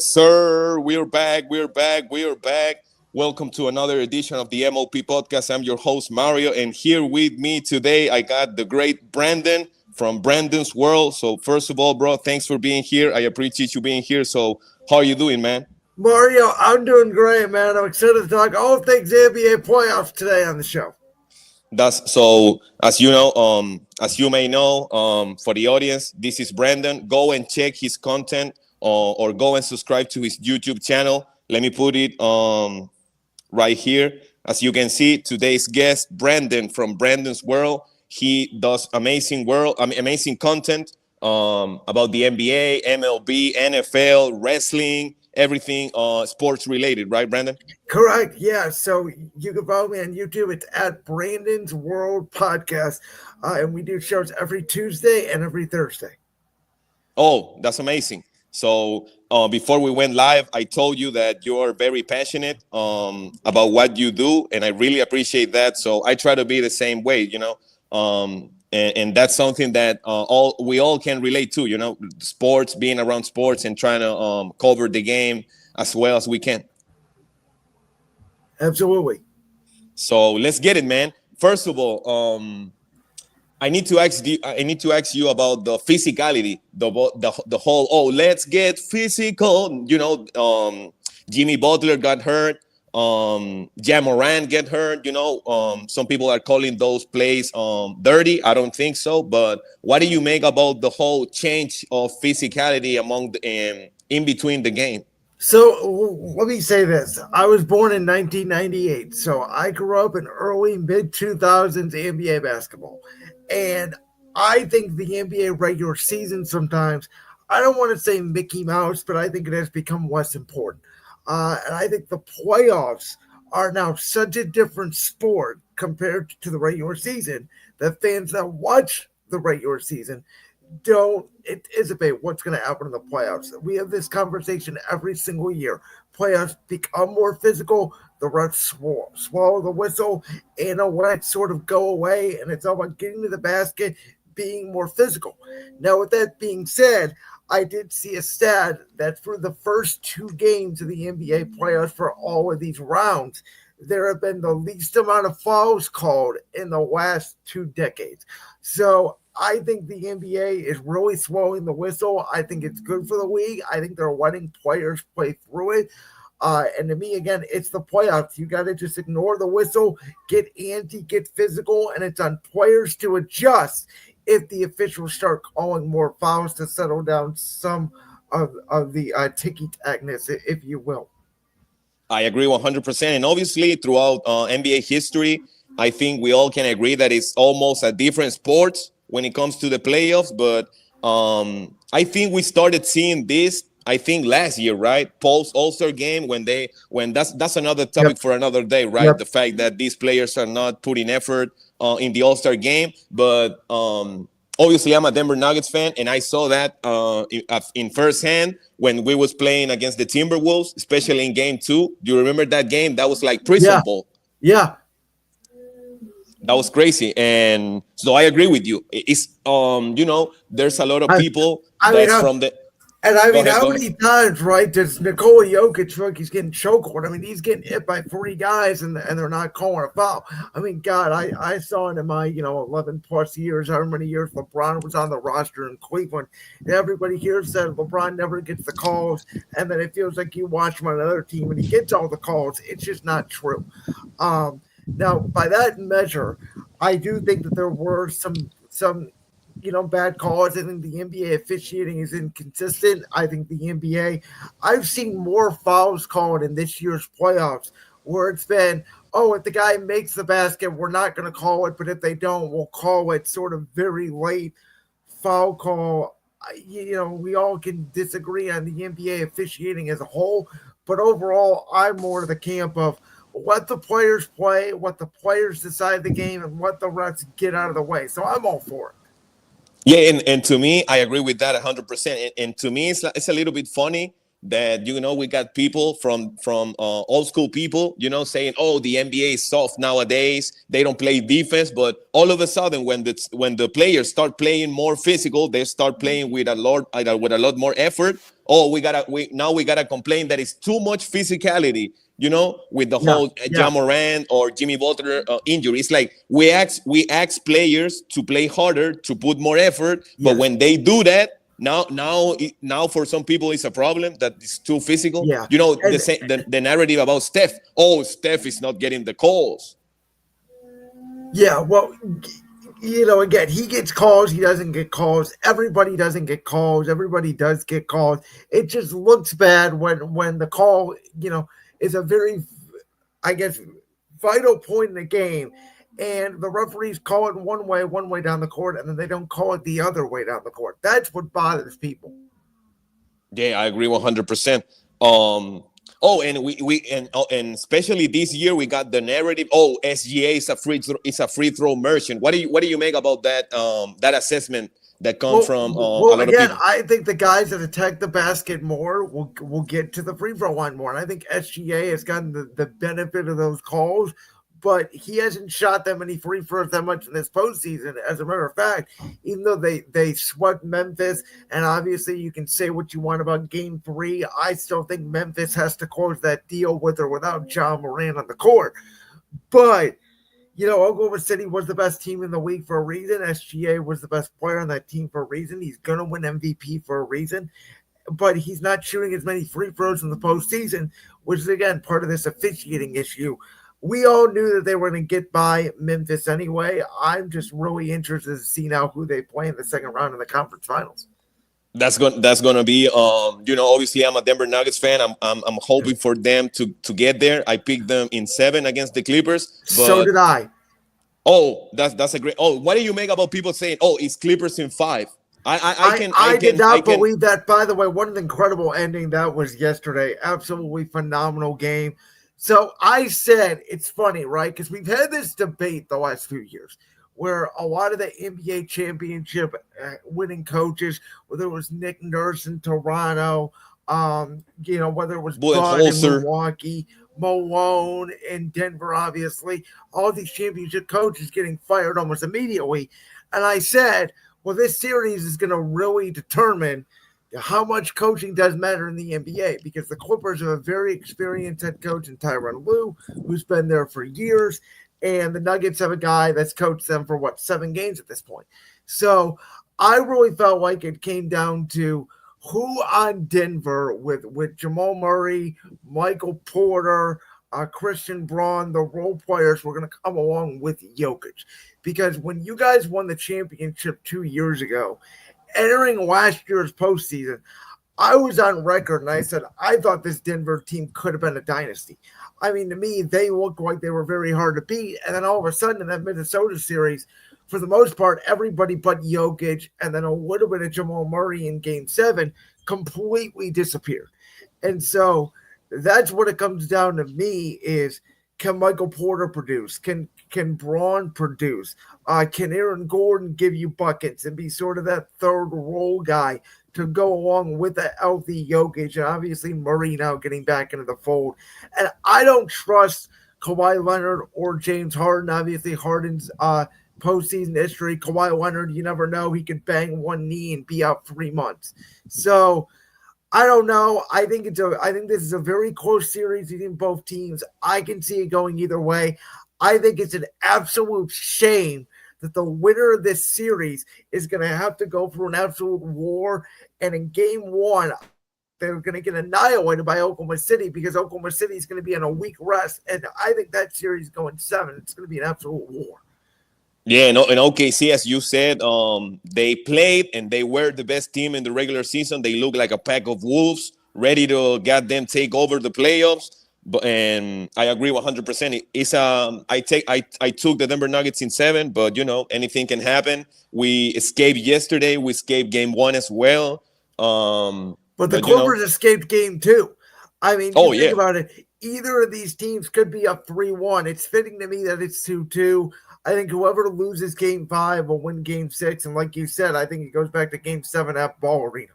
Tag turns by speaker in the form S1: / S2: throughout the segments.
S1: Yes, sir. We're back. We're back. We're back. Welcome to another edition of the MOP podcast. I'm your host, Mario. And here with me today, I got the great Brandon from Brandon's World. So, first of all, bro, thanks for being here. I appreciate you being here. So, how are you doing, man?
S2: Mario, I'm doing great, man. I'm excited to talk all things NBA playoffs today on the show.
S1: That's so. As you know, as you may know, for the audience, this is Brandon. Go and check his content, or go and subscribe to his YouTube channel. Let me put it right here. As you can see, today's guest, Brandon from Brandon's World. He does amazing content about the NBA, MLB, NFL, wrestling, everything sports related, right, Brandon?
S2: Correct. Yeah. So you can follow me on YouTube. It's at Brandon's World Podcast. And we do shows every Tuesday and every Thursday.
S1: Oh, that's amazing. So before we went live, I told you that you are very passionate about what you do, and I really appreciate that. So I try to be the same way, and that's something that we all can relate to, sports, being around sports, and trying to cover the game as well as we can.
S2: Absolutely.
S1: So let's get it, man. First of all, I need to ask you about the physicality, the whole. Oh, let's get physical. Jimmy Butler got hurt. Ja Morant get hurt. Some people are calling those plays dirty. I don't think so. But what do you make about the whole change of physicality in between the game?
S2: So let me say this. I was born in 1998. So I grew up in early, mid 2000s NBA basketball. And I think the NBA regular season sometimes, I don't want to say Mickey Mouse, but I think it has become less important. And I think the playoffs are now such a different sport compared to the regular season that fans that watch the regular season don't anticipate what's going to happen in the playoffs. We have this conversation every single year. Playoffs become more physical. The refs swallow the whistle and let it sort of go away. And it's all about getting to the basket, being more physical. Now, with that being said, I did see a stat that for the first two games of the NBA playoffs for all of these rounds, there have been the least amount of fouls called in the last 2 decades. So I think the NBA is really swallowing the whistle. I think it's good for the league. I think they're letting players play through it. And to me, again, it's the playoffs. You got to just ignore the whistle, get antsy, get physical, and it's on players to adjust if the officials start calling more fouls to settle down some of the ticky-tackness, if you will.
S1: I agree 100%. And obviously, throughout NBA history, I think we all can agree that it's almost a different sport when it comes to the playoffs. But I think we started seeing this, I think, last year, right? Post All-Star game, when that's another topic for another day, right?
S2: Yep.
S1: The fact that these players are not putting effort in the All-Star game. But obviously, I'm a Denver Nuggets fan, and I saw that in firsthand when we was playing against the Timberwolves, especially in Game 2. Do you remember that game? That was like prison ball.
S2: Yeah.
S1: That was crazy. And so I agree with you. It's there's a lot of people from the.
S2: And I mean, how many times, right, does Nikola Jokic look like he's getting chokehold? I mean, he's getting hit by 3 guys and they're not calling a foul. I mean, God, I saw it in my, 11 plus years, however many years LeBron was on the roster in Cleveland. And everybody here said LeBron never gets the calls. And then it feels like you watch him on another team and he gets all the calls. It's just not true. Now, by that measure, I do think that there were some bad calls. I think the NBA officiating is inconsistent. I think the NBA, I've seen more fouls called in this year's playoffs where it's been, if the guy makes the basket, we're not going to call it, but if they don't, we'll call it sort of very late foul call. We all can disagree on the NBA officiating as a whole, but overall, I'm more to the camp of let the players play, what the players decide the game, and let the refs get out of the way. So I'm all for it.
S1: Yeah, and to me, I agree with that 100%. And to me, it's a little bit funny that we got people from old school people, saying, "Oh, the NBA is soft nowadays. They don't play defense." But all of a sudden, when the players start playing more physical, they start playing with a lot more effort. oh, we gotta complain that it's too much physicality, with the
S2: Yeah,
S1: whole
S2: yeah,
S1: Ja Morant or Jimmy Butler injury. It's like we ask players to play harder, to put more effort, but
S2: yes,
S1: when they do that, now for some people it's a problem that it's too physical.
S2: yeah,
S1: The
S2: and
S1: same the narrative about Steph. Oh, Steph is not getting the calls.
S2: yeah. Well, again, he gets calls. He doesn't get calls. Everybody doesn't get calls. Everybody does get calls. It just looks bad when the call, is a very, I guess, vital point in the game, and the referees call it one way down the court, and then they don't call it the other way down the court. That's what bothers people.
S1: Yeah, I agree 100%. Um, and especially this year we got the narrative. Oh, SGA is a free throw merchant. What do you make about that assessment that comes from a
S2: Well,
S1: lot of
S2: again,
S1: people?
S2: I think the guys that attack the basket more will get to the free throw line more, and I think SGA has gotten the benefit of those calls, but he hasn't shot that many free throws that much in this postseason. As a matter of fact, even though they swept Memphis, and obviously you can say what you want about Game 3, I still think Memphis has to close that deal with or without Ja Morant on the court, but Oklahoma City was the best team in the league for a reason. SGA was the best player on that team for a reason. He's going to win MVP for a reason, but he's not shooting as many free throws in the postseason, which is, again, part of this officiating issue. We all knew that they were going to get by Memphis anyway. I'm just really interested to see now who they play in the second round of the conference finals.
S1: That's gonna be obviously I'm a Denver Nuggets fan. I'm hoping for them to get there. I picked them in 7 against the Clippers,
S2: So
S1: but
S2: did I.
S1: oh, that's a great. Oh, what do you make about people saying, oh, it's Clippers in 5?
S2: I did not believe that. By the way, what an incredible ending that was yesterday. Absolutely phenomenal game. So I said, it's funny, right? Because we've had this debate the last few years where a lot of the NBA championship winning coaches, whether it was Nick Nurse in Toronto, whether it was Bud in
S1: Budenholzer.
S2: Milwaukee, Malone in Denver, obviously, all these championship coaches getting fired almost immediately. And I said, well, this series is going to really determine how much coaching does matter in the NBA, because the Clippers have a very experienced head coach in Tyronn Lue, who's been there for years, and the Nuggets have a guy that's coached them for 7 games at this point. So I really felt like it came down to who on Denver with Jamal Murray, Michael Porter, Christian Braun, the role players were going to come along with Jokic. Because when you guys won the championship 2 years ago, entering last year's postseason, I was on record and I said I thought this Denver team could have been a dynasty. I mean, to me, they looked like they were very hard to beat. And then all of a sudden in that Minnesota series, for the most part, everybody but Jokic and then a little bit of Jamal Murray in Game 7 completely disappeared. And so that's what it comes down to me is, can Michael Porter produce? Can Braun produce? Can Aaron Gordon give you buckets and be sort of that third role guy to go along with the healthy Jokic, and obviously Murray now getting back into the fold? And I don't trust Kawhi Leonard or James Harden. Obviously Harden's postseason history. Kawhi Leonard, you never know. He could bang one knee and be out 3 months. So I don't know. I think this is a very close series between both teams. I can see it going either way. I think it's an absolute shame that the winner of this series is going to have to go through an absolute war. And in Game 1, they're going to get annihilated by Oklahoma City because Oklahoma City is going to be on a week rest. And I think that series going 7. It's going to be an absolute war.
S1: Yeah, no, in OKC, as you said, they played and they were the best team in the regular season. They look like a pack of wolves, ready to get them take over the playoffs. And I agree 100%. I took the Denver Nuggets in 7, but anything can happen. We escaped yesterday. We escaped Game 1 as well.
S2: But the Clippers escaped Game 2. I mean, think about it. Either of these teams could be up 3-1. It's fitting to me that it's 2-2. I think whoever loses Game 5 will win Game 6. And like you said, I think it goes back to Game 7 at Ball Arena.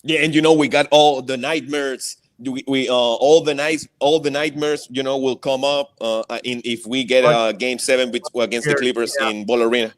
S1: Yeah, and we got all the nightmares. All the nightmares, will come up if we get Game 7 against the Clippers in Ball Arena.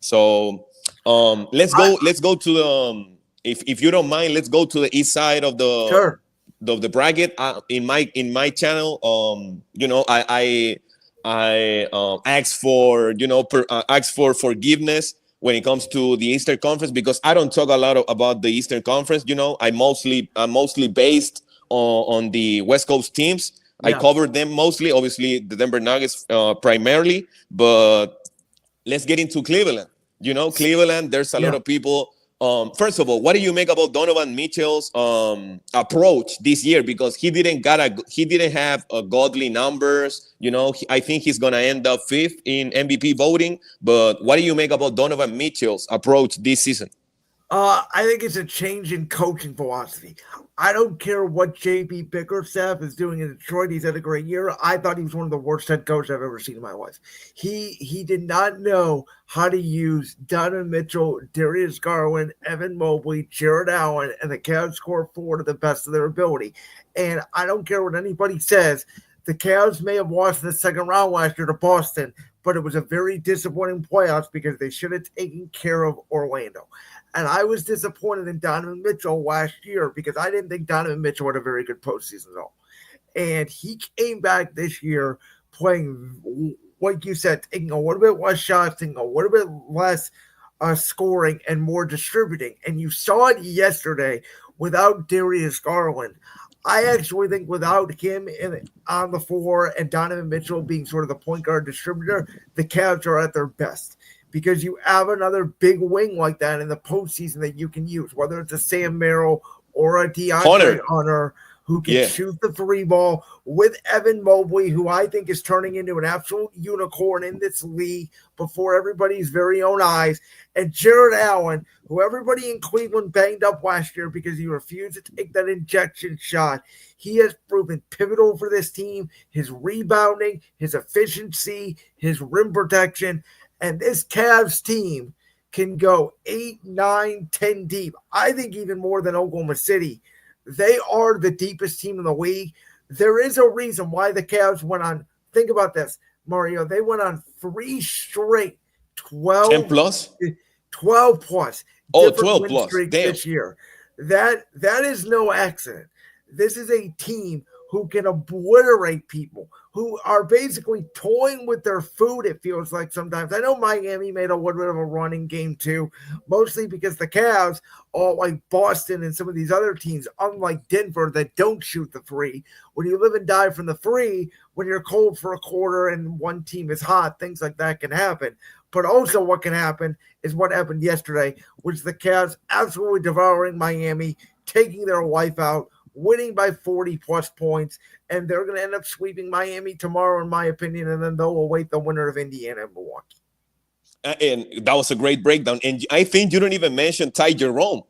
S1: So let's go to if you don't mind, let's go to the east side
S2: Sure.
S1: of the bracket. In my channel, you know, I ask for, you know, ask for forgiveness when it comes to the Eastern Conference, because I don't talk a lot about the Eastern Conference. You know, I'm mostly based on the West Coast teams. I
S2: Yeah.
S1: cover them mostly, obviously the Denver Nuggets primarily, but let's get into Cleveland. You know, Cleveland, there's a lot
S2: Yeah.
S1: of people. First of all, what do you make about Donovan Mitchell's approach this year? Because he didn't have godly numbers. You know, I think he's gonna end up fifth in MVP voting. But what do you make about Donovan Mitchell's approach this season?
S2: I think it's a change in coaching philosophy. I don't care what JP Bickerstaff is doing in Detroit. He's had a great year. I thought he was one of the worst head coaches I've ever seen in my life. He did not know how to use Donovan Mitchell, Darius Garland, Evan Mobley, Jared Allen, and the Cavs score four to the best of their ability. And I don't care what anybody says. The Cavs may have lost in the second round last year to Boston, but it was a very disappointing playoffs because they should have taken care of Orlando. And I was disappointed in Donovan Mitchell last year because I didn't think Donovan Mitchell had a very good postseason at all. And he came back this year playing, like you said, taking a little bit less shots, taking a little bit less scoring, and more distributing. And you saw it yesterday without Darius Garland. I actually think without him on the floor and Donovan Mitchell being sort of the point guard distributor, the Cavs are at their best, because you have another big wing like that in the postseason that you can use, whether it's a Sam Merrill or a DeAndre Hunter who can shoot the three ball, with Evan Mobley, who I think is turning into an absolute unicorn in this league before everybody's very own eyes, and Jared Allen, who everybody in Cleveland banged up last year because he refused to take that injection shot. He has proven pivotal for this team, his rebounding, his efficiency, his rim protection, and this Cavs team can go 8, 9, 10 deep. I think even more than Oklahoma City. They are the deepest team in the league. There is a reason why the Cavs went on. Think about this, Mario. They went on 3 straight 12
S1: 10 plus
S2: 12 plus.
S1: Oh, 12 plus. Damn.
S2: This year. That is no accident. This is a team who can obliterate people, who are basically toying with their food, it feels like sometimes. I know Miami made a little bit of a running game too, mostly because the Cavs, all like Boston and some of these other teams, unlike Denver, that don't shoot the three. When you live and die from the three, when you're cold for a quarter and one team is hot, things like that can happen. But also what can happen is what happened yesterday, which the Cavs absolutely devouring Miami, taking their life out, winning by 40-plus points, and they're going to end up sweeping Miami tomorrow, in my opinion, and then they'll await the winner of Indiana and Milwaukee.
S1: And that was a great breakdown. And I think you don't even mention Ty Jerome.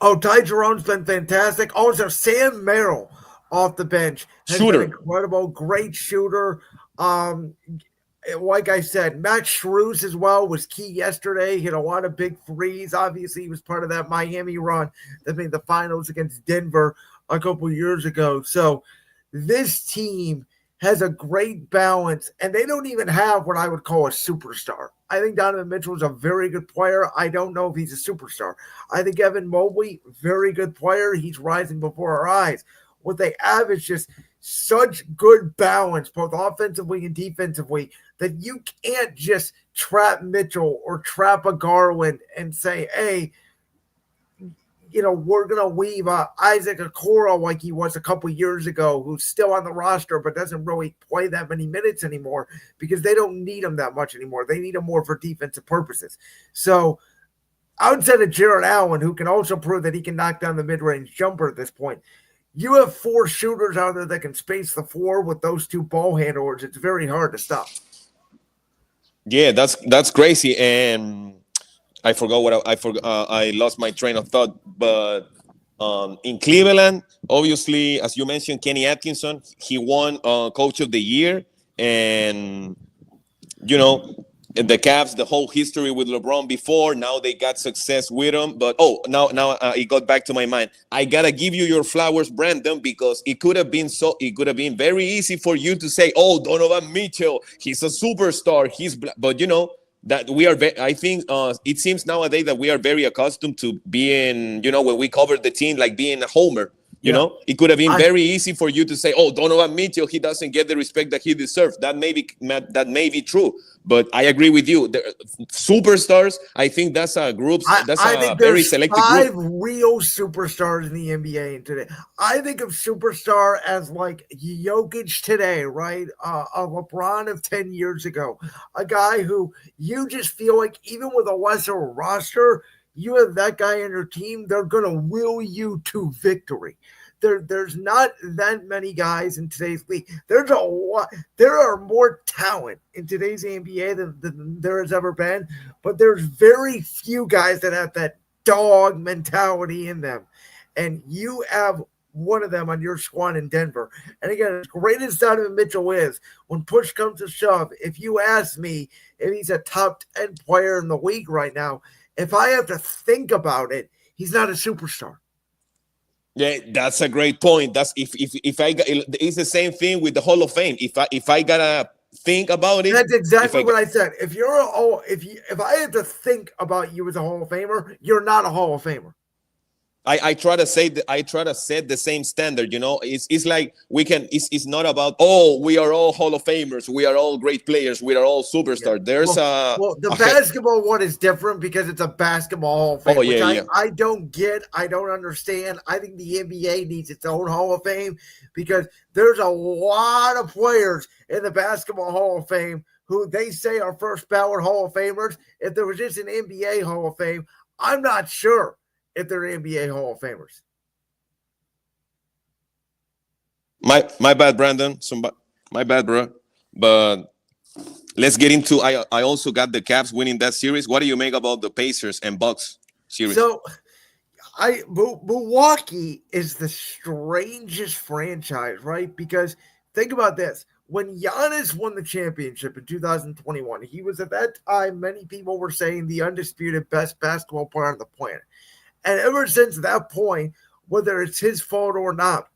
S2: Oh, Ty Jerome's been fantastic. Also, Sam Merrill off the bench has been incredible. Great shooter. Like I said, Max Strus as well was key yesterday. Hit a lot of big threes. Obviously, he was part of that Miami run that made the finals against Denver a couple years ago. So this team has a great balance, and they don't even have what I would call a superstar. I think Donovan Mitchell is a very good player. I don't know if he's a superstar. I think Evan Mobley, very good player. He's rising before our eyes. What they have is just such good balance, both offensively and defensively, that you can't just trap Mitchell or trap a Garland and say, hey, we're going to leave Isaac Okoro like he was a couple years ago, who's still on the roster but doesn't really play that many minutes anymore, because they don't need him that much anymore. They need him more for defensive purposes. So outside of Jared Allen, who can also prove that he can knock down the mid-range jumper at this point, you have 4 shooters out there that can space the floor with those 2 ball handlers. It's very hard to stop.
S1: Yeah, that's crazy. And I forgot what I lost my train of thought. But in Cleveland, obviously, as you mentioned, Kenny Atkinson, he won Coach of the Year, and the Cavs, the whole history with LeBron before. Now they got success with him. But now it got back to my mind. I gotta give you your flowers, Brandon, because it could have been very easy for you to say, "Oh, Donovan Mitchell, he's a superstar. But that we are. I think it seems nowadays that we are very accustomed to being, when we cover the team, like being a homer.
S2: Yeah.
S1: It could have been
S2: I-
S1: very easy for you to say, "Oh, Donovan Mitchell, he doesn't get the respect that he deserves." That may be true, but I agree with you. The superstars, I think that's a group. That's
S2: I
S1: a
S2: think
S1: very
S2: there's
S1: selected
S2: five
S1: group.
S2: real superstars in the NBA today. I think of superstar as like Jokic today, right? A LeBron of 10 years ago, a guy who you just feel like even with a lesser roster, you have that guy on your team, they're gonna will you to victory. There's not that many guys in today's league. There's a lot. There are more talent in today's NBA than there has ever been, but there's very few guys that have that dog mentality in them. And you have one of them on your squad in Denver. And again, as great as Donovan Mitchell is, when push comes to shove, if you ask me if he's a top 10 player in the league right now, if I have to think about it, he's not a superstar.
S1: Yeah, that's a great point. That's if I it's the same thing with the Hall of Fame. If I gotta think about it,
S2: That's exactly
S1: if
S2: what I said. If I had to think about you as a Hall of Famer, you're not a Hall of Famer.
S1: I try to say that I try to set the same standard. It's like we can. It's not about, oh, we are all Hall of Famers, we are all great players, we are all superstars. There's
S2: the basketball one is different because it's a basketball Hall of Fame, which I don't get. I don't understand. I think the NBA needs its own Hall of Fame because there's a lot of players in the Basketball Hall of Fame who they say are first ballot Hall of Famers. If there was just an NBA Hall of Fame, I'm not sure if they're NBA Hall of Famers.
S1: My bad, Brandon. My bad, bro. But let's get into. I also got the Cavs winning that series. What do you make about the Pacers and Bucks series?
S2: So, Milwaukee is the strangest franchise, right? Because think about this. When Giannis won the championship in 2021, he was at that time, many people were saying the undisputed best basketball player on the planet. And ever since that point, whether it's his fault or not,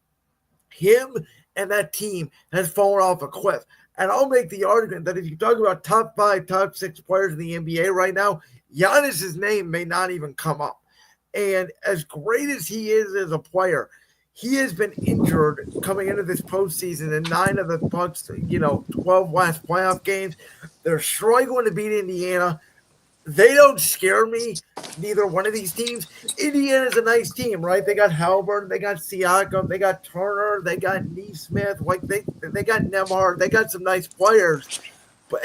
S2: him and that team has fallen off a cliff. And I'll make the argument that if you talk about top 5, top 6 players in the NBA right now, Giannis's name may not even come up. And as great as he is as a player, he has been injured coming into this postseason in 9 of the Bucks, 12 last playoff games. They're struggling to beat Indiana. They don't scare me, neither one of these teams. Indiana's a nice team, right? They got Haliburton, they got Siakam, they got Turner, they got Neesmith, like they got Nembhard, they got some nice players,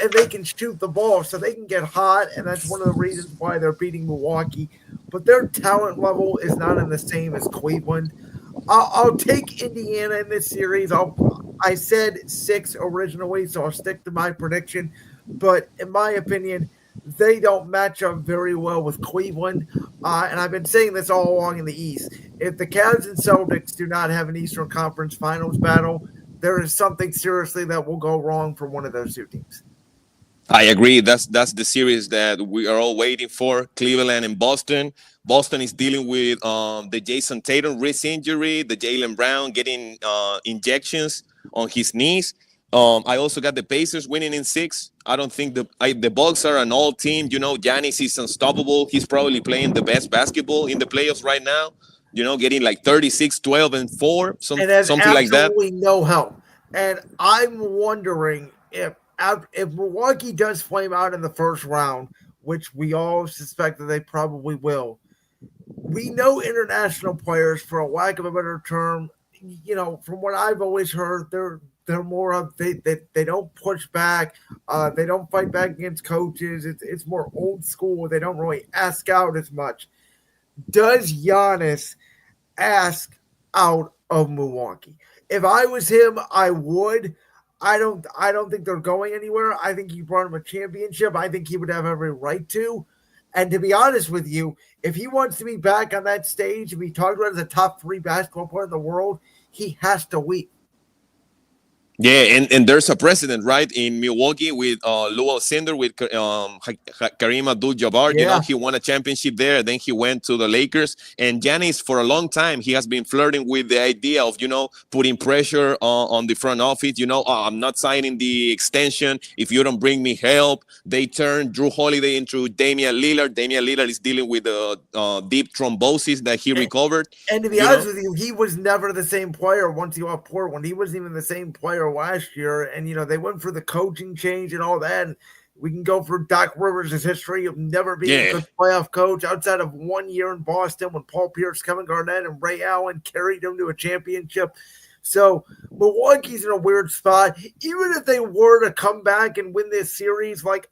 S2: and they can shoot the ball, so they can get hot, and that's one of the reasons why they're beating Milwaukee. But their talent level is not in the same as Cleveland. I'll take Indiana in this series. I said 6 originally, so I'll stick to my prediction. But in my opinion, they don't match up very well with Cleveland. And I've been saying this all along in the East. If the Cavs and Celtics do not have an Eastern Conference Finals battle, there is something seriously that will go wrong for one of those two teams.
S1: I agree. That's the series that we are all waiting for. Cleveland and Boston. Boston is dealing with the Jason Tatum wrist injury, the Jaylen Brown getting injections on his knees. I also got the Pacers winning in 6. I don't think the Bucks are an all team. Giannis is unstoppable. He's probably playing the best basketball in the playoffs right now. Getting like 36, 12, and 4, something like that.
S2: Absolutely no help. And I'm wondering if Milwaukee does flame out in the first round, which we all suspect that they probably will. We know international players, for a lack of a better term, from what I've always heard, they're more of they don't push back, they don't fight back against coaches. It's more old school. They don't really ask out as much. Does Giannis ask out of Milwaukee? If I was him, I would. I don't think they're going anywhere. I think he brought him a championship. I think he would have every right to. And to be honest with you, if he wants to be back on that stage and be talked about as a top 3 basketball player in the world, he has to leave.
S1: Yeah, and there's a precedent, right, in Milwaukee with Lou Alcindor, with Kareem Abdul-Jabbar. You know,
S2: Yeah,
S1: he won a championship there, then he went to the Lakers. And Giannis, for a long time, he has been flirting with the idea of, putting pressure on the front office. I'm not signing the extension if you don't bring me help. They turned Drew Holiday into Damian Lillard. Damian Lillard is dealing with deep thrombosis that he recovered.
S2: and to be
S1: You
S2: honest
S1: know,
S2: with you, he was never the same player once he left Portland. He wasn't even the same player last year. And they went for the coaching change and all that. And we can go for Doc Rivers' history of never being a
S1: yeah.
S2: good playoff coach outside of 1 year in Boston when Paul Pierce, Kevin Garnett, and Ray Allen carried him to a championship. So Milwaukee's in a weird spot. Even if they were to come back and win this series, like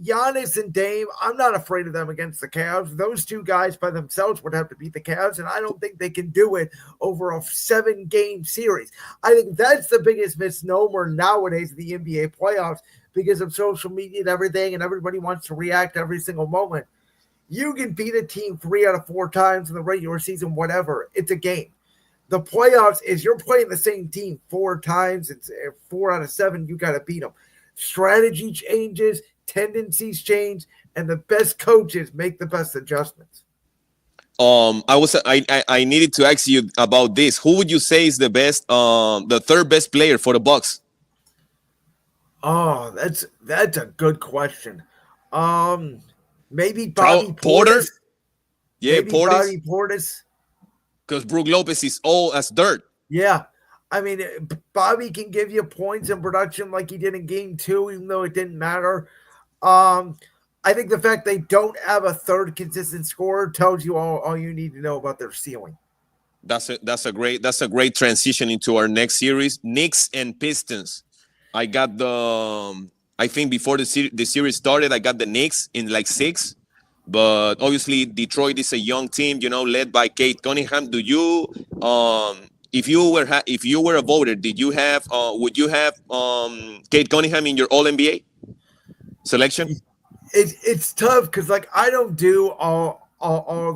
S2: Giannis and Dame, I'm not afraid of them against the Cavs. Those two guys by themselves would have to beat the Cavs, and I don't think they can do it over a 7-game series. I think that's the biggest misnomer nowadays in the NBA playoffs because of social media and everything, and everybody wants to react every single moment. You can beat a team 3 out of 4 times in the regular season, whatever. It's a game. The playoffs is you're playing the same team 4 times. It's 4 out of 7. You got to beat them. Strategy changes, tendencies change, and the best coaches make the best adjustments.
S1: I needed to ask you about this. Who would you say is the third best player for the Bucks?
S2: Oh, that's a good question. Maybe Bobby
S1: Porter.
S2: Portis.
S1: Yeah,
S2: Maybe
S1: Portis.
S2: Bobby Portis.
S1: Because Brook Lopez is all as dirt.
S2: Yeah. I mean, Bobby can give you points in production like he did in game 2, even though it didn't matter. I think the fact they don't have a third consistent scorer tells you all you need to know about their ceiling.
S1: That's a great transition into our next series. Knicks and Pistons. I got I think before the series started, I got the Knicks in like 6. But obviously, Detroit is a young team, led by Kate Cunningham. Do you, if you were a voter, would you have Kate Cunningham in your All NBA selection?
S2: It's tough because like I don't do all the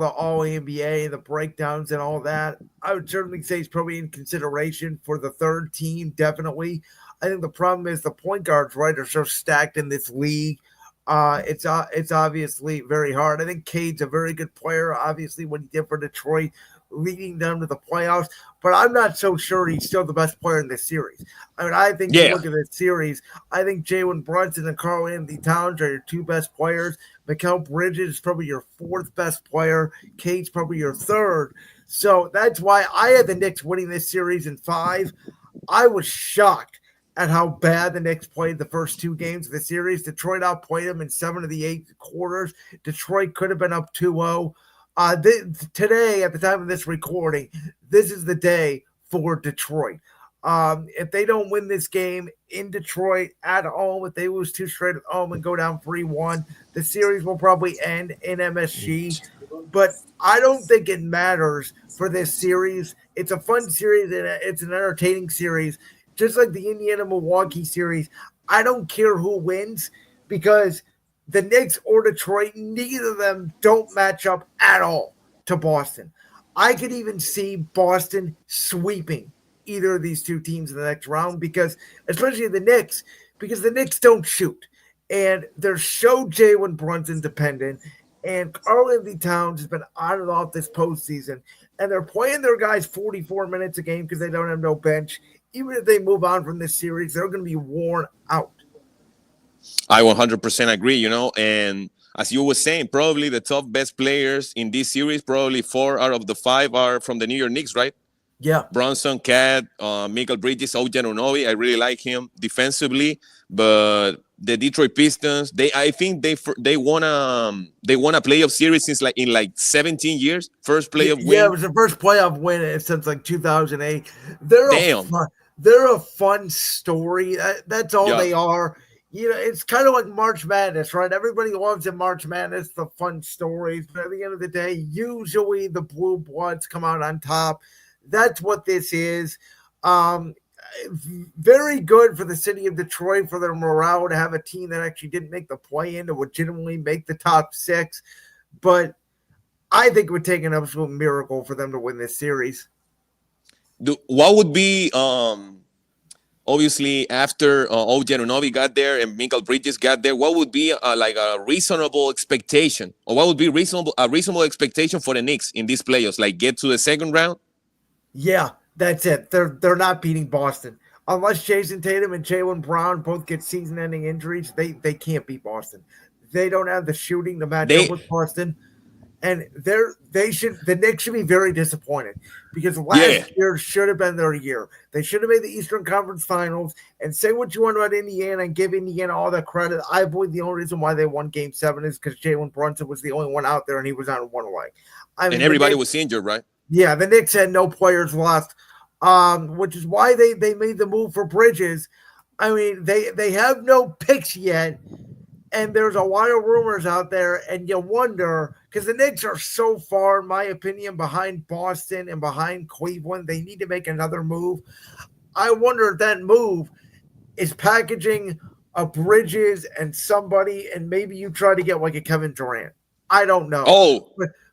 S2: All NBA, the breakdowns and all that. I would certainly say he's probably in consideration for the third team. Definitely, I think the problem is the point guards, right, are so stacked in this league. It's obviously very hard. I think Cade's a very good player. Obviously, what he did for Detroit, leading them to the playoffs. But I'm not so sure he's still the best player in this series. I mean, I think you look at this series. I think Jalen Brunson and Karl-Anthony Towns are your 2 best players. Mikal Bridges is probably your 4th best player. Cade's probably your 3rd. So that's why I had the Knicks winning this series in 5. I was shocked at how bad the Knicks played the first 2 games of the series. Detroit outplayed them in 7 of the 8 quarters. Detroit could have been up 2-0. Today, at the time of this recording, this is the day for Detroit. If they don't win this game in Detroit at home, if they lose 2 straight at home and go down 3-1, the series will probably end in MSG. But I don't think it matters for this series. It's a fun series and it's an entertaining series. Just like the Indiana-Milwaukee series, I don't care who wins because the Knicks or Detroit, neither of them don't match up at all to Boston. I could even see Boston sweeping either of these 2 teams in the next round because, especially the Knicks, because the Knicks don't shoot. And they're so Jalen Brunson dependent. And Karl-Anthony Towns has been on and off this postseason. And they're playing their guys 44 minutes a game because they don't have no bench. Even if they move on from this series, they're going to be worn out.
S1: I 100% agree, and as you were saying, probably the top best players in this series, probably 4 out of the 5 are from the New York Knicks, right?
S2: Yeah.
S1: Brunson, Cat, Mikal Bridges, OG Anunoby. I really like him defensively, but the Detroit Pistons, I think they won a playoff series since in 17 years. First playoff win.
S2: Yeah, it was the first playoff win since like 2008. They're a fun story. That's all they are. It's kind of like March Madness, right? Everybody loves in March Madness the fun stories, but at the end of the day, usually the blue bloods come out on top. That's what this is. Very good for the city of Detroit for their morale to have a team that actually didn't make the play-in to legitimately make the top 6. But I think it would take an absolute miracle for them to win this series.
S1: What would be obviously after OG Anunoby got there and Michael Bridges got there, what would be like a reasonable expectation, or what would be reasonable expectation for the Knicks in these playoffs? Like get to the second round?
S2: Yeah, that's it. They're not beating Boston unless Jason Tatum and Jaylen Brown both get season-ending injuries. They can't beat Boston. They don't have the shooting to match up
S1: They
S2: with Boston, and the Knicks should be very disappointed because
S1: yeah,
S2: last year should have been their year. They should have made the Eastern Conference Finals. And say what you want about Indiana and give Indiana all the credit. I believe the only reason why they won Game 7 is because Jalen Brunson was the only one out there and he was on one leg. I
S1: and
S2: mean, the
S1: everybody
S2: Knicks,
S1: was injured, right?
S2: yeah, the Knicks had no players left, which is why they made the move for Bridges. I mean, they have no picks yet, and there's a lot of rumors out there, and you wonder because the Knicks are so far, in my opinion, behind Boston and behind Cleveland. They need to make another move. I wonder if that move is packaging a Bridges and somebody, and maybe you try to get like a Kevin Durant. I don't know,
S1: Oh,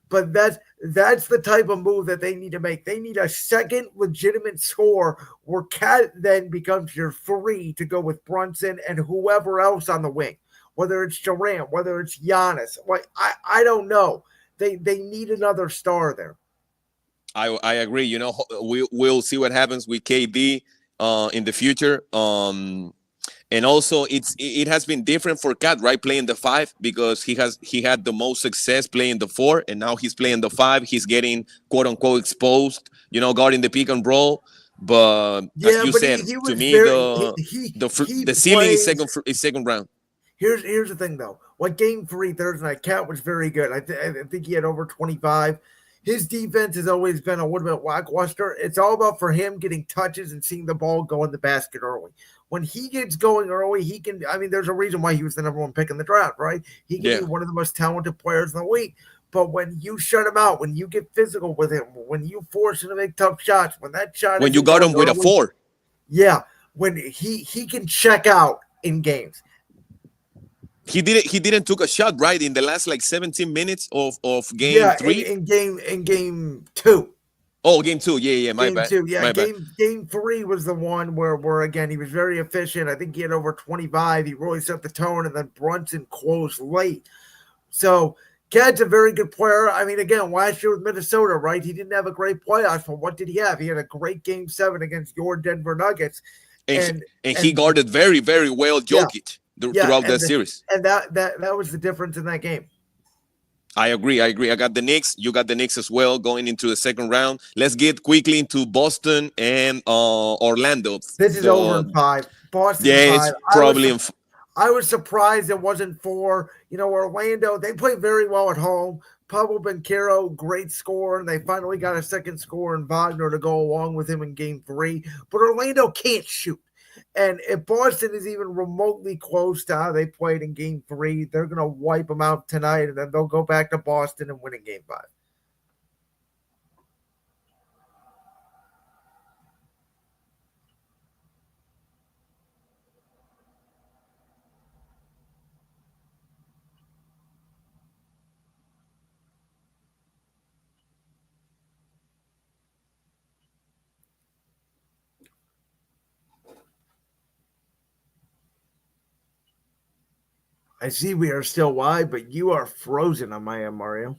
S2: but that's the type of move that they need to make. They need a second legitimate score where Cat then becomes your three to go with Brunson and whoever else on the wing, whether it's Durant, whether it's Giannis. Like I don't know. They need another star there.
S1: I agree. You know, we'll see what happens with KD in the future. And also it has been different for Cat, right? Playing the 5 because he had the most success playing the 4, and now he's playing the 5. He's getting quote unquote exposed, you know, guarding the pick and roll. But as
S2: Yeah,
S1: you
S2: but
S1: said,
S2: he
S1: to
S2: was
S1: me
S2: very he
S1: the ceiling is
S2: plays.
S1: second round.
S2: Here's the thing though. Like game 3 Thursday night, Cat was very good. I think he had over 25. His defense has always been a little bit lackluster. It's all about for him getting touches and seeing the ball go in the basket early. When he gets going early, he can. I mean, there's a reason why he was the number one pick in the draft, right? He can be
S1: Yeah.
S2: one of the most talented players in the league. But when you shut him out, when you get physical with him, when you force him to make tough shots, when that shot
S1: When you
S2: isn't
S1: got him
S2: going
S1: with a
S2: early,
S1: 4.
S2: yeah, when he can check out in games.
S1: He didn't took a shot, right, in the last like 17 minutes of game
S2: Yeah,
S1: 3.
S2: in game 2.
S1: Oh, game 2. Yeah, yeah, my
S2: Game
S1: bad.
S2: 2, yeah.
S1: My bad.
S2: Game 3 was the one where again he was very efficient. I think he had over 25. He really set the tone, and then Brunson closed late. So Cad's a very good player. I mean, again, last year with Minnesota, right? He didn't have a great playoffs, but what did he have? He had a great game 7 against your Denver Nuggets,
S1: And he,
S2: and
S1: and he
S2: and
S1: guarded very, very well
S2: yeah,
S1: Jokic
S2: yeah,
S1: throughout that series.
S2: and that was the difference in that game.
S1: I agree. I agree. I got the Knicks. You got the Knicks as well going into the second round. Let's get quickly into Boston and Orlando.
S2: This is over in
S1: The
S2: 5. Boston in
S1: Yeah,
S2: 5.
S1: it's probably
S2: I was surprised it wasn't 4. Orlando, they played very well at home. Pablo Banchero, great score, and they finally got a second score in Wagner to go along with him in game 3. But Orlando can't shoot. And if Boston is even remotely close to how they played in game 3, they're going to wipe them out tonight, and then they'll go back to Boston and win in game 5. I see we are still live, but you are frozen on my end, Mario.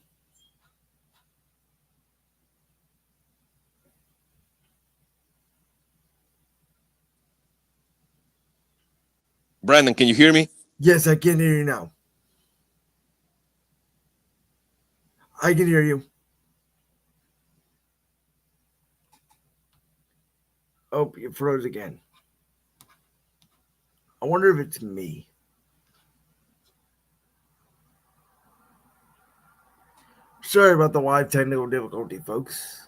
S1: Brandon. Can you hear me?
S2: Yes, I can hear you now. I can hear you. Oh, you froze again. I wonder if it's me. Sorry about the live technical difficulty, folks.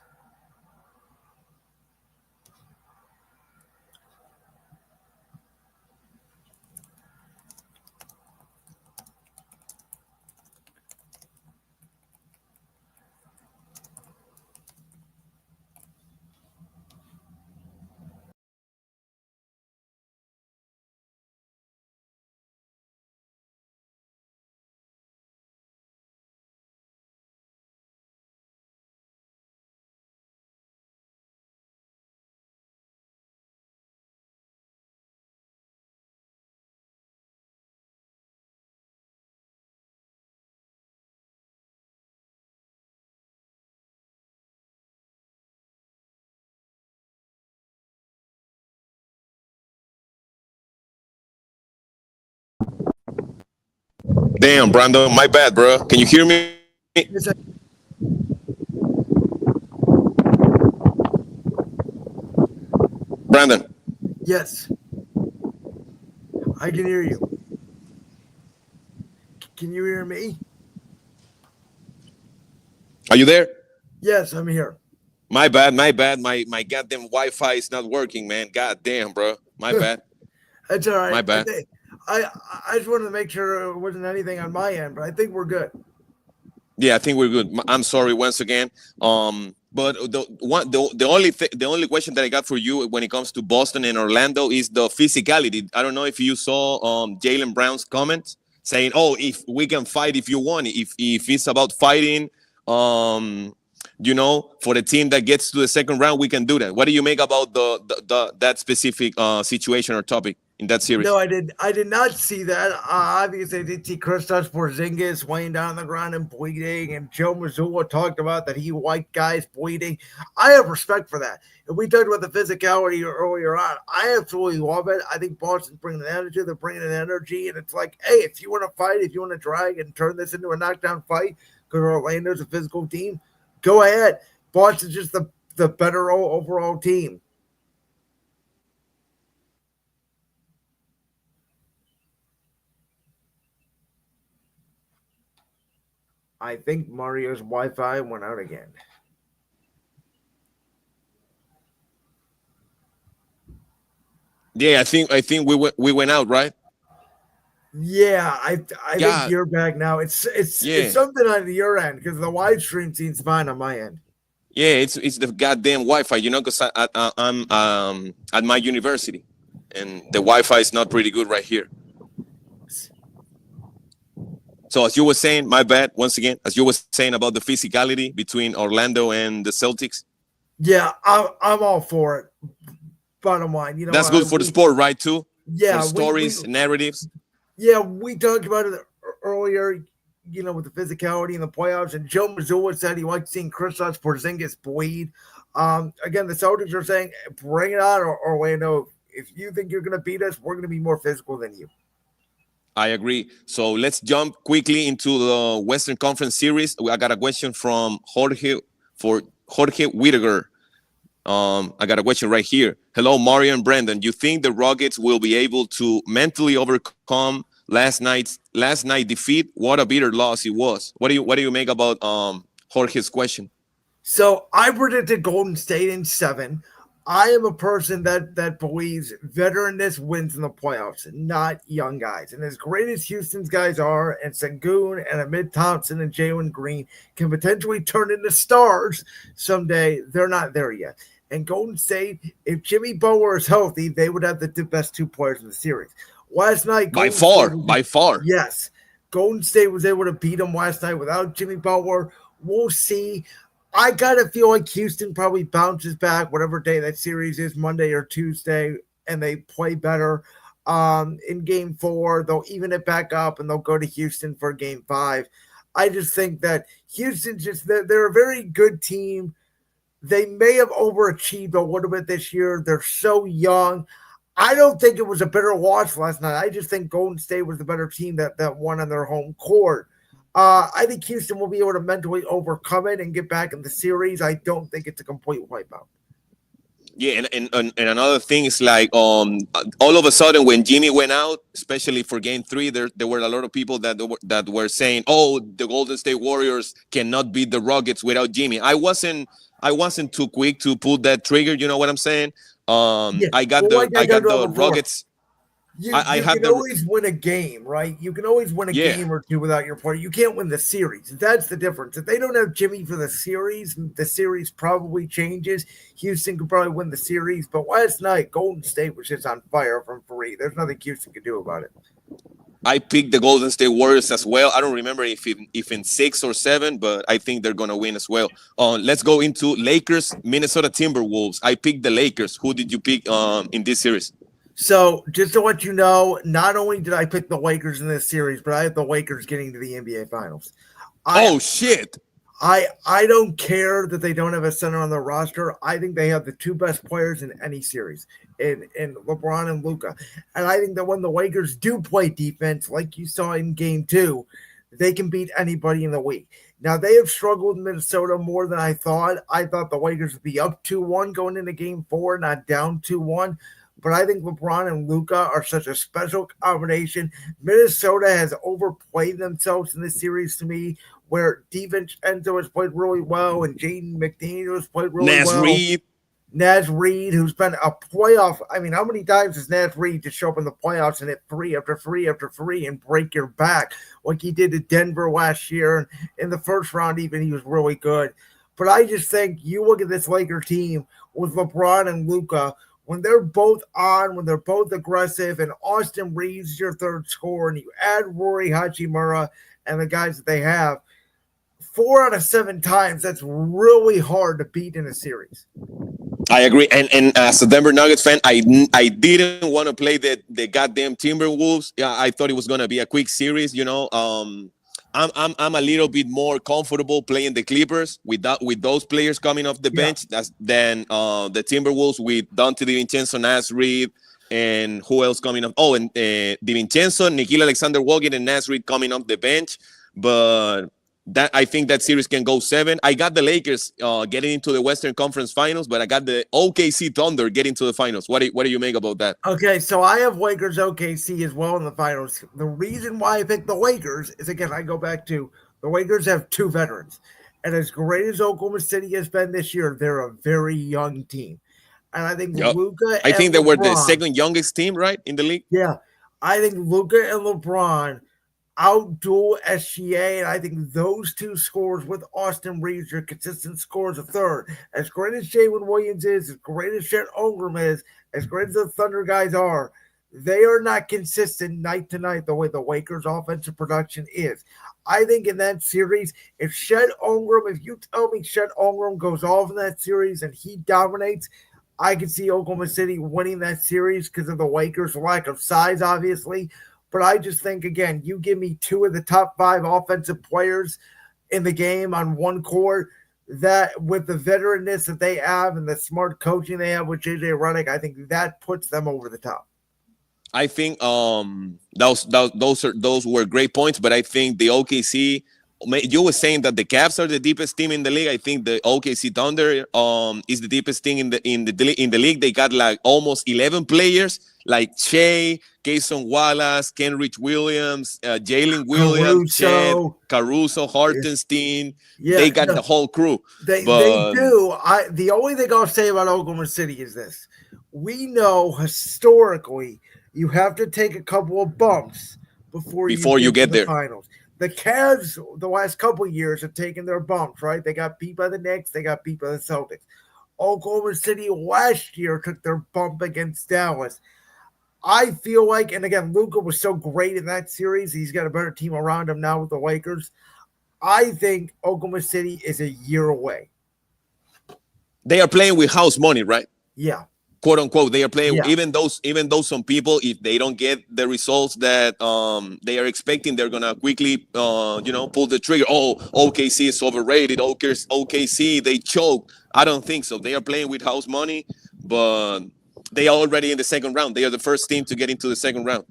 S1: Damn, Brandon, my bad, bro. Can you hear me?
S2: Yes,
S1: Brandon,
S2: yes, I can hear you. Can you hear me?
S1: are you there?
S2: Yes, I'm here.
S1: My bad, my bad. My goddamn Wi-Fi is not working, man. God damn, bro. My bad,
S2: That's all
S1: my
S2: right.
S1: bad.
S2: I just wanted to make sure it wasn't anything on my end, but I think we're good.
S1: Yeah, I think we're good. I'm sorry once again. But the only question that I got for you when it comes to Boston and Orlando is the physicality. I don't know if you saw Jalen Brown's comments saying, "Oh, if we can fight, if you want, if it's about fighting, for the team that gets to the second round, we can do that." What do you make about the that specific situation or topic in that series?
S2: No, I did. I did not see that. Obviously, I did see Kristaps Porzingis laying down on the ground and bleeding, and Joe Mazzulla talked about that he liked guys bleeding. I have respect for that. If we talked about the physicality earlier on, I absolutely love it. I think Boston's bringing an energy. They're bringing an energy, and it's like, hey, if you want to fight, if you want to drag and turn this into a knockdown fight, because Orlando's a physical team, go ahead. Boston's just the better overall team. I think Mario's Wi-Fi went out again.
S1: Yeah, I think we went out, right?
S2: Yeah, I think
S1: Yeah,
S2: you're back now. It's
S1: yeah.
S2: something on your end because the live stream seems fine on my end.
S1: Yeah, it's the goddamn Wi-Fi, because I'm at my university, and the Wi-Fi is not pretty good right here. So as you were saying, my bad once again, as you were saying about the physicality between Orlando and the Celtics,
S2: Yeah, I'm all for it. Bottom line,
S1: that's good for the sport, right? Too for
S2: yeah we
S1: stories, narratives.
S2: yeah we talked about it earlier. With the physicality in the playoffs, and Joe Mazzulla said he liked seeing Kristaps Porzingis bleed. Again, the Celtics are saying, "Bring it on, Orlando. If you think you're going to beat us, we're going to be more physical than you."
S1: I agree. So let's jump quickly into the Western Conference Series. I got a question from Jorge Whittaker. I got a question right here. Hello, Mario and Brandon. You think the Rockets will be able to mentally overcome last night defeat? What a bitter loss it was. What do you make about Jorge's question?
S2: So I predicted Golden State in 7. I am a person that believes veteranness wins in the playoffs, not young guys. And as great as Houston's guys are, and Sengun and Amid Thompson and Jalen Green can potentially turn into stars someday, they're not there yet. And Golden State, if Jimmy Butler is healthy, they would have the best 2 players in the series. Last night,
S1: By far.
S2: yes, Golden State was able to beat them last night without Jimmy Butler. We'll see. I gotta feel like Houston probably bounces back whatever day that series is, Monday or Tuesday, and they play better. In game 4, they'll even it back up and they'll go to Houston for game 5. I just think that Houston they're a very good team. They may have overachieved a little bit this year. They're so young. I don't think it was a bitter loss last night. I just think Golden State was the better team that won on their home court. I think Houston will be able to mentally overcome it and get back in the series. I don't think it's a complete wipeout.
S1: Yeah, and another thing is like all of a sudden when Jimmy went out, especially for Game 3, there were a lot of people that were saying, "Oh, the Golden State Warriors cannot beat the Rockets without Jimmy." I wasn't too quick to pull that trigger. You know what I'm saying?
S2: Yeah,
S1: I got
S2: well, like
S1: I got the
S2: before,
S1: Rockets.
S2: you
S1: I had
S2: can
S1: the
S2: always win a game, right? You can always win a
S1: yeah.
S2: game or two without your player. You can't win the series. That's the difference. If they don't have Jimmy for the series probably changes. Houston could probably win the series, but last night Golden State was just on fire from 3. There's nothing Houston could do about it.
S1: I picked the Golden State Warriors as well. I don't remember if in 6 or 7, but I think they're gonna win as well. Let's go into Lakers, Minnesota Timberwolves. I picked the Lakers. Who did you pick in this series?
S2: So, just to let you know, not only did I pick the Lakers in this series, but I have the Lakers getting to the NBA Finals.
S1: Oh shit!
S2: I don't care that they don't have a center on their roster. I think they have the two best players in any series in LeBron and Luka. And I think that when the Lakers do play defense, like you saw in game two, they can beat anybody in the league. Now they have struggled in Minnesota more than I thought. I thought the Lakers would be up 2-1 going into game four, not down 2-1. But I think LeBron and Luka are such a special combination. Minnesota has overplayed themselves in this series to me, where DiVincenzo has played really well and Jaden McDaniels has played really
S1: Naz
S2: well.
S1: Reid.
S2: Naz Reid, who's been a playoff. I mean, how many times has Naz Reid just show up in the playoffs and hit three after three after three and break your back like he did at Denver last year? And in the first round, even he was really good. But I just think you look at this Laker team with LeBron and Luka, when they're both on, when they're both aggressive, and Austin Reeves your third scorer, and you add Rory Hachimura and the guys that they have, 4 out of 7 times, that's really hard to beat in a series.
S1: I agree, and as a Denver Nuggets fan, I didn't want to play the goddamn Timberwolves. Yeah, I thought it was gonna be a quick series. I'm a little bit more comfortable playing the Clippers with those players coming off the bench than the Timberwolves with Dante DiVincenzo, Naz Reid, and who else coming up? Oh, and DiVincenzo, Nickeil Alexander-Walker, and Naz Reid coming off the bench, but. That I think that series can go 7. I got the Lakers getting into the Western Conference Finals, but I got the OKC Thunder getting to the finals. What do you make about that?
S2: Okay, so I have Lakers OKC as well in the finals. The reason why I picked the Lakers is, again, I go back to the Lakers have 2 veterans. And as great as Oklahoma City has been this year, they're a very young team. And I think Luka
S1: I think they were the second youngest team, right, in the league?
S2: Yeah. I think Luka and LeBron outduel SGA, and I think those 2 scores with Austin Reeves are consistent scores of third. As great as Jalen Williams is, as great as Chet Holmgren is, as great as the Thunder guys are, they are not consistent night to night the way the Lakers' offensive production is. I think in that series, if you tell me Chet Holmgren goes off in that series and he dominates, I can see Oklahoma City winning that series because of the Lakers' lack of size, obviously. But I just think, again, you give me 2 of the top 5 offensive players in the game on one court, that with the veteranness that they have and the smart coaching they have with JJ Redick, I think that puts them over the top.
S1: I think those were great points, but I think the OKC. You were saying that the Cavs are the deepest team in the league. I think the OKC Thunder is the deepest team in the league. They got like almost 11 players, like Shea, Cason Wallace, Kenrich Williams, Jalen Williams, Caruso, Hartenstein.
S2: Yeah,
S1: they got the whole crew.
S2: They do. The only thing I'll say about Oklahoma City is this: we know historically you have to take a couple of bumps before you get there. Finals. The Cavs, the last couple of years, have taken their bumps, right? They got beat by the Knicks. They got beat by the Celtics. Oklahoma City last year took their bump against Dallas. I feel like, and again, Luka was so great in that series. He's got a better team around him now with the Lakers. I think Oklahoma City is a year away.
S1: They are playing with house money, right?
S2: Yeah.
S1: Quote unquote, they are playing even though some people, if they don't get the results that they are expecting, they're gonna quickly pull the trigger. Oh, OKC is overrated. OKC, they choke. I don't think so. They are playing with house money, but they are already in the second round. They are the first team to get into the second round.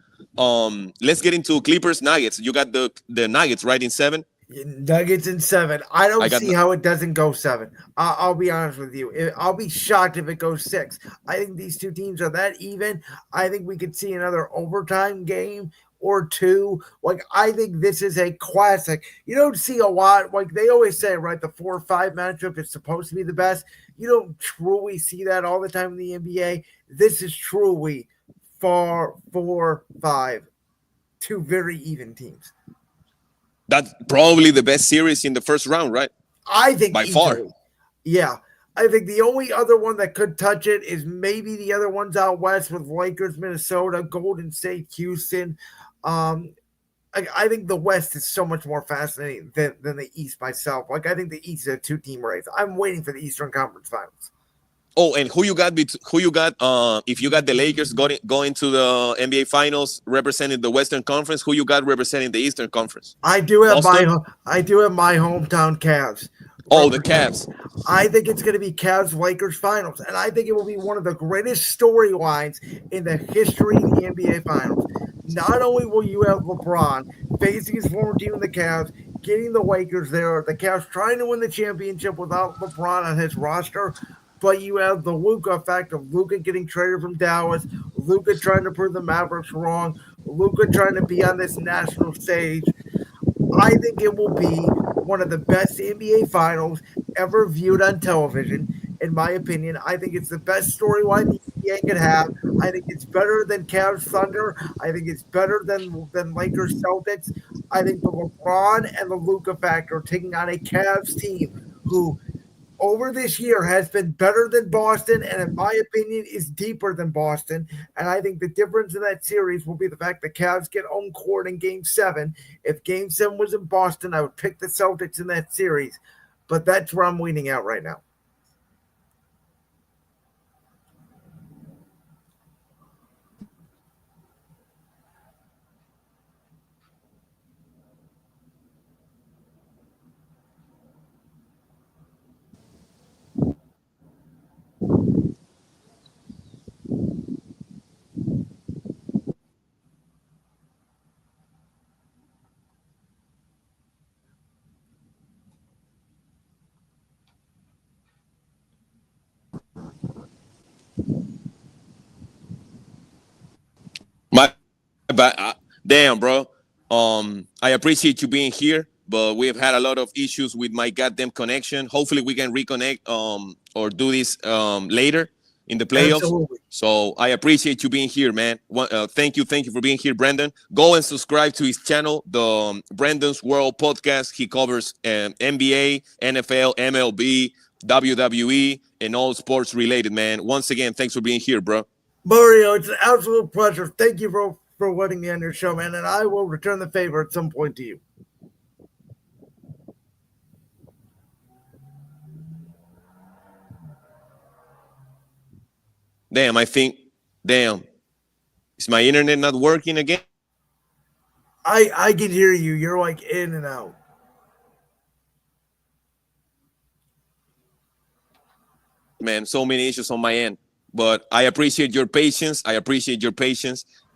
S1: Let's get into Clippers Nuggets. You got the Nuggets right in 7.
S2: Nuggets in 7. I don't see how it doesn't go 7. I'll be honest with you. I'll be shocked if it goes 6. I think these 2 teams are that even. I think we could see another overtime game or 2. Like, I think this is a classic. You don't see a lot. Like they always say, right? The 4 or 5 matchup is supposed to be the best. You don't truly see that all the time in the NBA. This is truly 4, 5. 2 very even teams.
S1: That's probably the best series in the first round, right?
S2: I think
S1: by far.
S2: Yeah. I think the only other one that could touch it is maybe the other ones out west with Lakers, Minnesota, Golden State, Houston. I think the West is so much more fascinating than the East myself. Like, I think the East is a 2-team race. I'm waiting for the Eastern Conference Finals.
S1: Oh, and who you got? If you got the Lakers going to the NBA Finals representing the Western Conference, who you got representing the Eastern Conference?
S2: I do have my hometown Cavs.
S1: Oh, the Cavs.
S2: I think it's going to be Cavs Lakers finals, and I think it will be one of the greatest storylines in the history of the NBA finals. Not only will you have LeBron facing his former team in the Cavs, getting the Lakers there, the Cavs trying to win the championship without LeBron on his roster, but you have the Luka effect of Luka getting traded from Dallas, Luka trying to prove the Mavericks wrong, Luka trying to be on this national stage. I think it will be one of the best NBA finals ever viewed on television, in my opinion. I think it's the best storyline the NBA could have. I think it's better than Cavs Thunder. I think it's better than Lakers Celtics. I think the LeBron and the Luka factor taking on a Cavs team who over this year has been better than Boston, and in my opinion, is deeper than Boston. And I think the difference in that series will be the fact the Cavs get home court in Game 7. If Game 7 was in Boston, I would pick the Celtics in that series. But that's where I'm leaning out right now.
S1: My bad. Damn, bro. I appreciate you being here, but we have had a lot of issues with my goddamn connection. Hopefully, we can reconnect or do this later in the playoffs.
S2: Absolutely.
S1: So I appreciate you being here, man. Thank you for being here, Brandon. Go and subscribe to his channel, the Brandon's World Podcast. He covers NBA, NFL, MLB, WWE, and all sports related, man. Once again, thanks for being here, bro.
S2: Mario, it's an absolute pleasure. Thank you for letting me on your show, man. And I will return the favor at some point to you.
S1: Damn, is my internet not working again?
S2: I can hear you. You're like in and out.
S1: Man, so many issues on my end. But I appreciate your patience.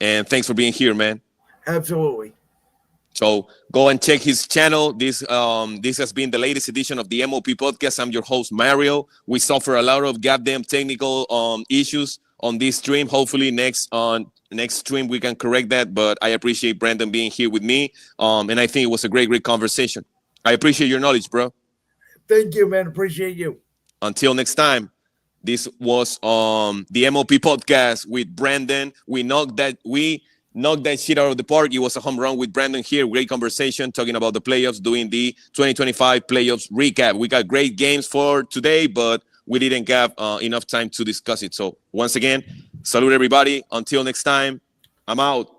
S1: And thanks for being here, man.
S2: Absolutely.
S1: So go and check his channel. This has been the latest edition of the MOP podcast. I'm your host, Mario. We suffer a lot of goddamn technical issues on this stream. Hopefully next stream we can correct that. But I appreciate Brandon being here with me. And I think it was a great conversation. I appreciate your knowledge, bro.
S2: Thank you, man. Appreciate you.
S1: Until next time. This was the MOP podcast with Brandon. We knocked that shit out of the park. It was a home run with Brandon here. Great conversation talking about the playoffs, doing the 2025 playoffs recap. We got great games for today, but we didn't have enough time to discuss it. So once again, salute everybody. Until next time, I'm out.